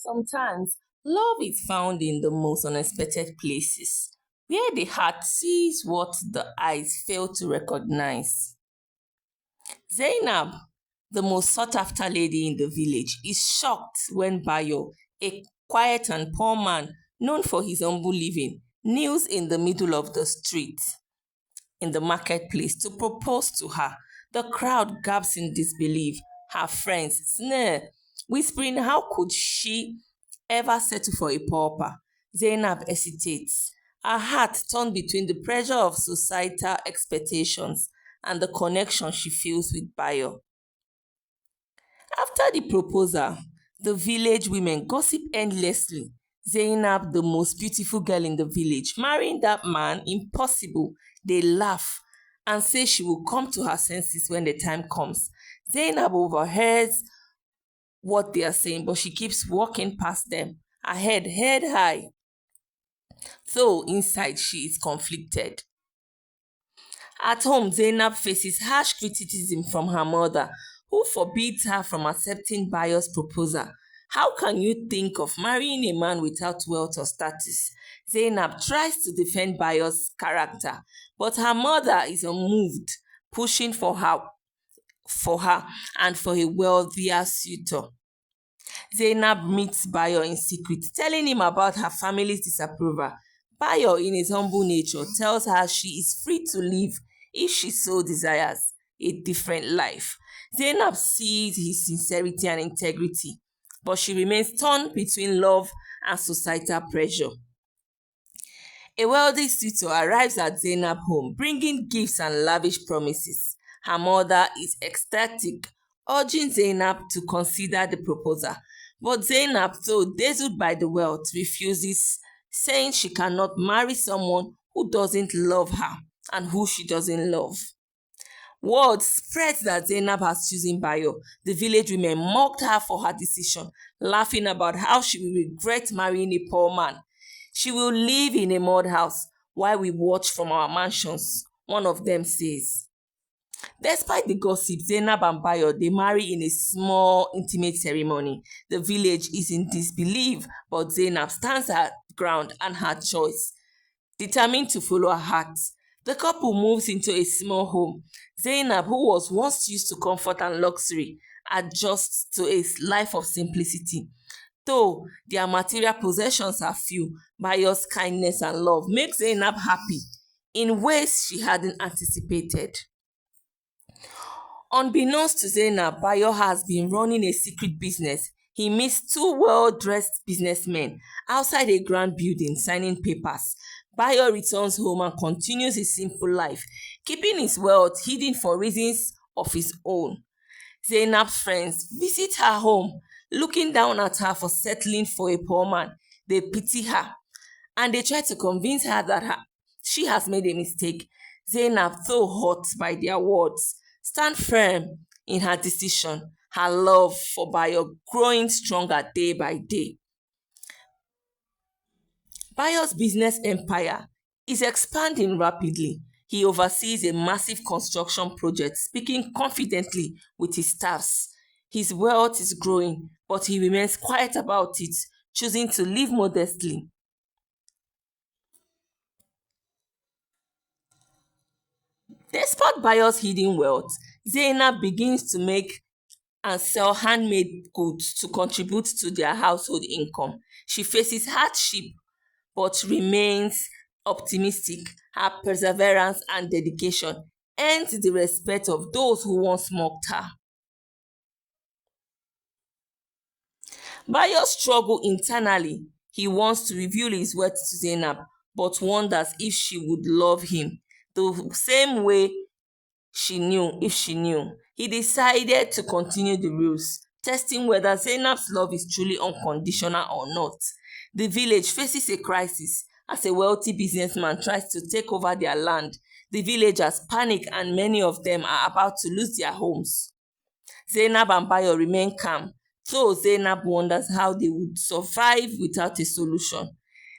Sometimes love is found in the most unexpected places, where the heart sees what the eyes fail to recognize. Zainab, the most sought after lady in the village, is shocked when Bayo, a quiet and poor man known for his humble living, kneels in the middle of the street in the marketplace to propose to her. The crowd gasps in disbelief. Her friends sneer, whispering, how could she ever settle for a pauper? Zainab hesitates, her heart torn between the pressure of societal expectations and the connection she feels with Bayo. After the proposal, the village women gossip endlessly. Zainab, the most beautiful girl in the village, marrying that man, impossible. They laugh and say she will come to her senses when the time comes. Zainab overhears what they are saying, but she keeps walking past them, her head high, though inside she is conflicted. At home, Zainab faces harsh criticism from her mother, who forbids her from accepting Bayo's proposal. How can you think of marrying a man without wealth or status? Zainab tries to defend Bayo's character, but her mother is unmoved, pushing for her and for a wealthier suitor. Zainab meets Bayo in secret, telling him about her family's disapproval. Bayo, in his humble nature, tells her she is free to live, if she so desires, a different life. Zainab sees his sincerity and integrity, but she remains torn between love and societal pressure. A wealthy suitor arrives at Zainab's home, bringing gifts and lavish promises. Her mother is ecstatic, urging Zainab to consider the proposal. But Zainab, though dazzled by the wealth, refuses, saying she cannot marry someone who doesn't love her and who she doesn't love. Word spreads that Zainab has chosen Bayo. The village women mocked her for her decision, laughing about how she will regret marrying a poor man. She will live in a mud house while we watch from our mansions, one of them says. Despite the gossip, Zainab and Bayo they marry in a small, intimate ceremony. The village is in disbelief, but Zainab stands her ground and her choice. Determined to follow her heart, the couple moves into a small home. Zainab, who was once used to comfort and luxury, adjusts to a life of simplicity. Though their material possessions are few, Bayo's kindness and love make Zainab happy in ways she hadn't anticipated. Unbeknownst to Zainab, Bayo has been running a secret business. He meets two well-dressed businessmen outside a grand building signing papers. Bayo returns home and continues his simple life, keeping his wealth hidden for reasons of his own. Zainab's friends visit her home, looking down at her for settling for a poor man. They pity her and they try to convince her that she has made a mistake. Zainab, though hurt by their words, stands firm in her decision, her love for Bayo growing stronger day by day. Bayo's business empire is expanding rapidly. He oversees a massive construction project, speaking confidently with his staffs. His wealth is growing, but he remains quiet about it, choosing to live modestly. Despite Bayo's hidden wealth, Zainab begins to make and sell handmade goods to contribute to their household income. She faces hardship but remains optimistic. Her perseverance and dedication earns the respect of those who once mocked her. Bayo struggles internally. He wants to reveal his worth to Zainab, but wonders if she would love him the same way she knew if she knew. He decided to continue the rules, testing whether Zainab's love is truly unconditional or not. The village faces a crisis as a wealthy businessman tries to take over their land. The villagers panic and many of them are about to lose their homes. Zainab and Bayo remain calm, though Zainab wonders how they would survive without a solution.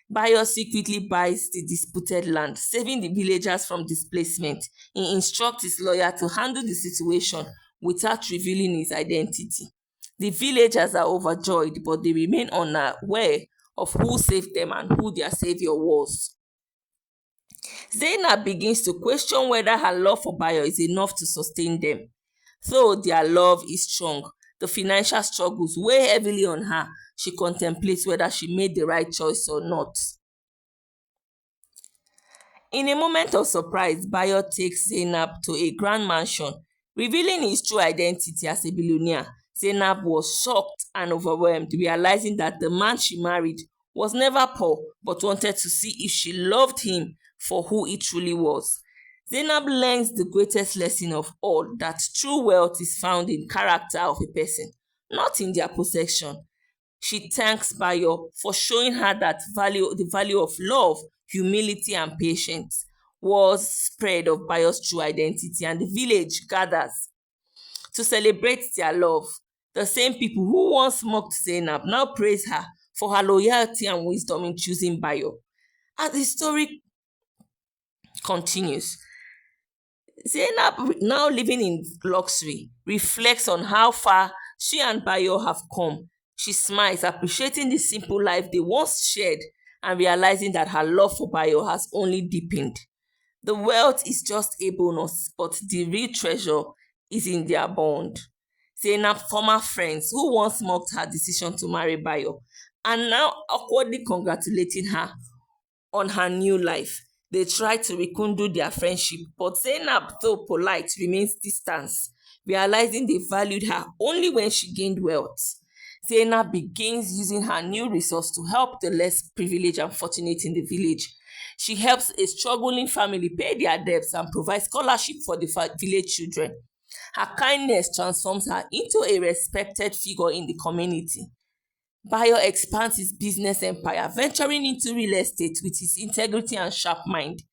Bayo secretly buys the disputed land, saving the villagers from displacement. He instructs his lawyer to handle the situation without revealing his identity. The villagers are overjoyed, but they remain unaware of who saved them and who their savior was. Zainab begins to question whether her love for Bayo is enough to sustain them. Though their love is strong, the financial struggles weigh heavily on her. She contemplates whether she made the right choice or not. In a moment of surprise, Bayo takes Zainab to a grand mansion, revealing his true identity as a billionaire. Zainab was shocked and overwhelmed, realizing that the man she married was never poor but wanted to see if she loved him for who he truly was. Zainab learns the greatest lesson of all, that true wealth is found in character of a person, not in their possession. She thanks Bayo for showing her that the value of love, humility, and patience was spread of Bayo's true identity, and the village gathers to celebrate their love. The same people who once mocked Zainab now praise her for her loyalty and wisdom in choosing Bayo. As the story continues, Zainab, now living in luxury, reflects on how far she and Bayo have come. She smiles, appreciating the simple life they once shared and realizing that her love for Bayo has only deepened. The wealth is just a bonus, but the real treasure is in their bond. Zainab's former friends who once mocked her decision to marry Bayo are now awkwardly congratulating her on her new life. They try to rekindle their friendship, but Zainab, though polite, remains distant, realizing they valued her only when she gained wealth. Zainab begins using her new resource to help the less privileged and fortunate in the village. She helps a struggling family pay their debts and provides scholarship for the village children. Her kindness transforms her into a respected figure in the community. Bayo expands his business empire, venturing into real estate with his integrity and sharp mind.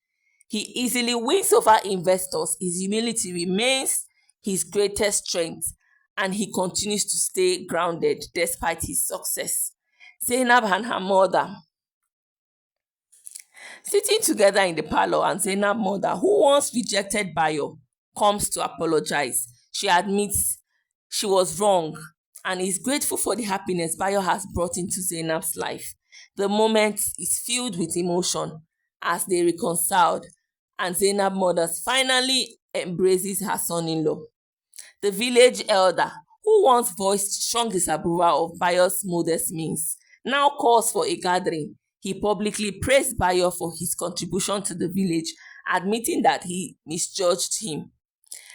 He easily wins over investors. His humility remains his greatest strength, and he continues to stay grounded despite his success. Zainab and her mother sitting together in the parlor, and Zainab's mother, who once rejected Bayo, comes to apologize. She admits she was wrong and is grateful for the happiness Bayo has brought into Zainab's life. The moment is filled with emotion as they reconciled, and Zainab's mother finally embraces her son-in-law. The village elder, who once voiced strong disapproval of Bayo's modest means, now calls for a gathering. He publicly praised Bayo for his contribution to the village, admitting that he misjudged him.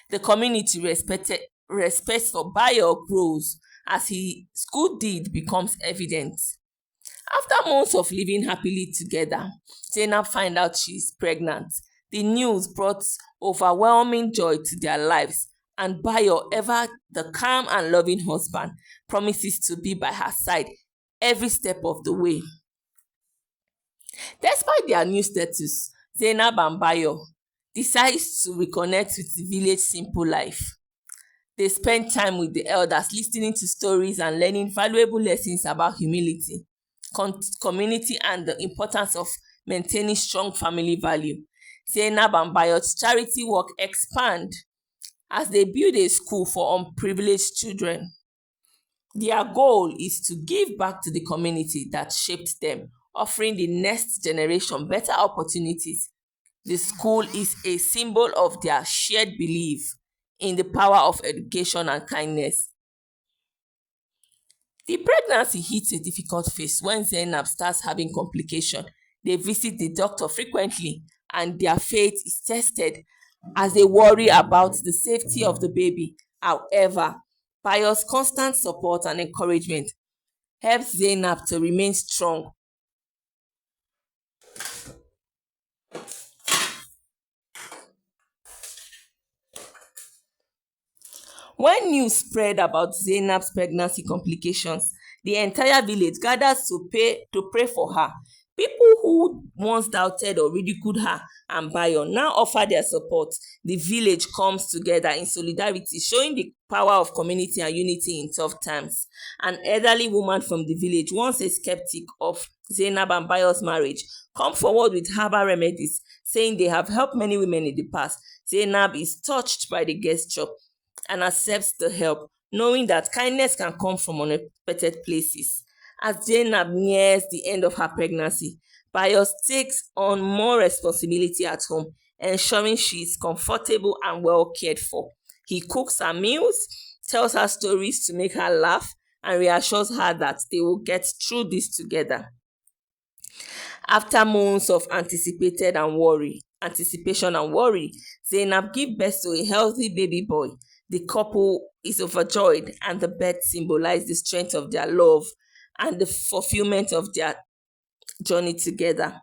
The community respect for Bayo grows as his good deed becomes evident. After months of living happily together, Zainab finds out she is pregnant. The news brought overwhelming joy to their lives, and Bayo, ever the calm and loving husband, promises to be by her side every step of the way. Despite their new status, Zainab and Bayo decide to reconnect with the village simple life. They spend time with the elders, listening to stories and learning valuable lessons about humility, community, and the importance of maintaining strong family value. Zainab and Bayo's charity work expand as they build a school for unprivileged children. Their goal is to give back to the community that shaped them, offering the next generation better opportunities. The school is a symbol of their shared belief in the power of education and kindness. The pregnancy hits a difficult phase when Zainab starts having complications. They visit the doctor frequently, and their faith is tested as they worry about the safety of the baby. However, Bayo's constant support and encouragement helps Zainab to remain strong. When news spread about Zainab's pregnancy complications, the entire village gathers to pray for her. People who once doubted or ridiculed her and Bayo now offer their support. The village comes together in solidarity, showing the power of community and unity in tough times. An elderly woman from the village, once a skeptic of Zainab and Bayo's marriage, come forward with herbal remedies, saying they have helped many women in the past. Zainab is touched by the gesture and accepts the help, knowing that kindness can come from unexpected places. As Zainab nears the end of her pregnancy, Bayo takes on more responsibility at home, ensuring she is comfortable and well cared for. He cooks her meals, tells her stories to make her laugh, and reassures her that they will get through this together. After months of anticipation and worry, Zainab gives birth to a healthy baby boy. The couple is overjoyed, and the birth symbolizes the strength of their love and the fulfillment of their journey together.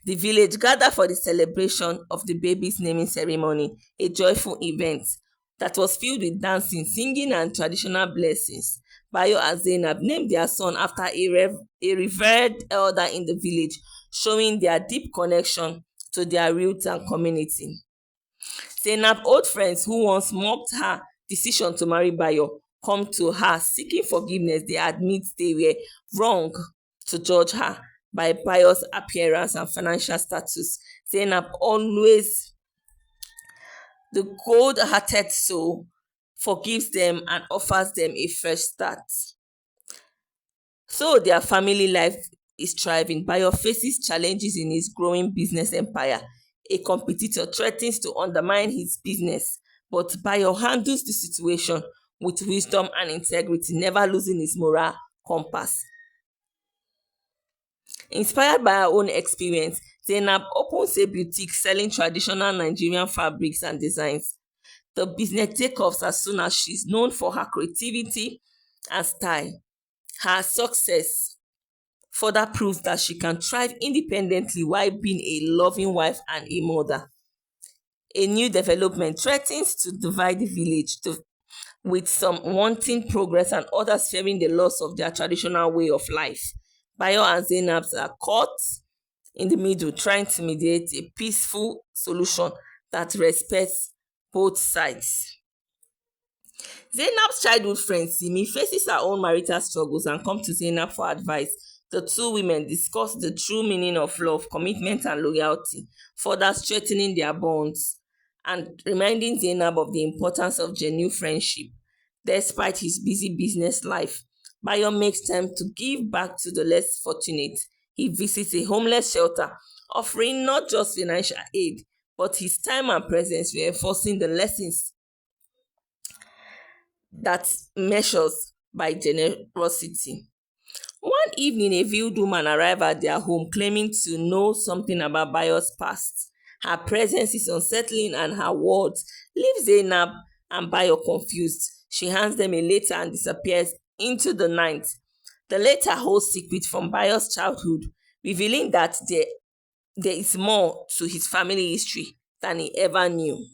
The village gathered for the celebration of the baby's naming ceremony, a joyful event that was filled with dancing, singing, and traditional blessings. Bayo and Zainab named their son after a revered elder in the village, showing their deep connection to their roots and community. Zainab's old friends who once mocked her decision to marry Bayo come to her seeking forgiveness. They admit they were wrong to judge her by Bayo's appearance and financial status. Zainab, always the cold hearted soul, forgives them and offers them a fresh start. So their family life is thriving. Bayo faces challenges in his growing business empire. A competitor threatens to undermine his business, but Bayo handles the situation with wisdom and integrity, never losing his moral compass. Inspired by her own experience, Zainab opens a boutique selling traditional Nigerian fabrics and designs. The business takes off as soon as she's known for her creativity and style. Her success further proves that she can thrive independently while being a loving wife and a mother. A new development threatens to divide the village, with some wanting progress and others fearing the loss of their traditional way of life. Bayo and Zainab are caught in the middle, trying to mediate a peaceful solution that respects both sides. Zainab's childhood friend Simi faces her own marital struggles and comes to Zainab for advice. The two women discuss the true meaning of love, commitment, and loyalty, further strengthening their bonds and reminding Zainab of the importance of genuine friendship. Despite his busy business life, Bayo makes time to give back to the less fortunate. He visits a homeless shelter, offering not just financial aid, but his time and presence, reinforcing the lessons that measures by generosity. One evening, a veiled woman arrived at their home claiming to know something about Bayo's past. Her presence is unsettling and her words leave Zainab and Bayo confused. She hands them a letter and disappears into the night. The letter holds secret from Bayo's childhood, revealing that there is more to his family history than he ever knew.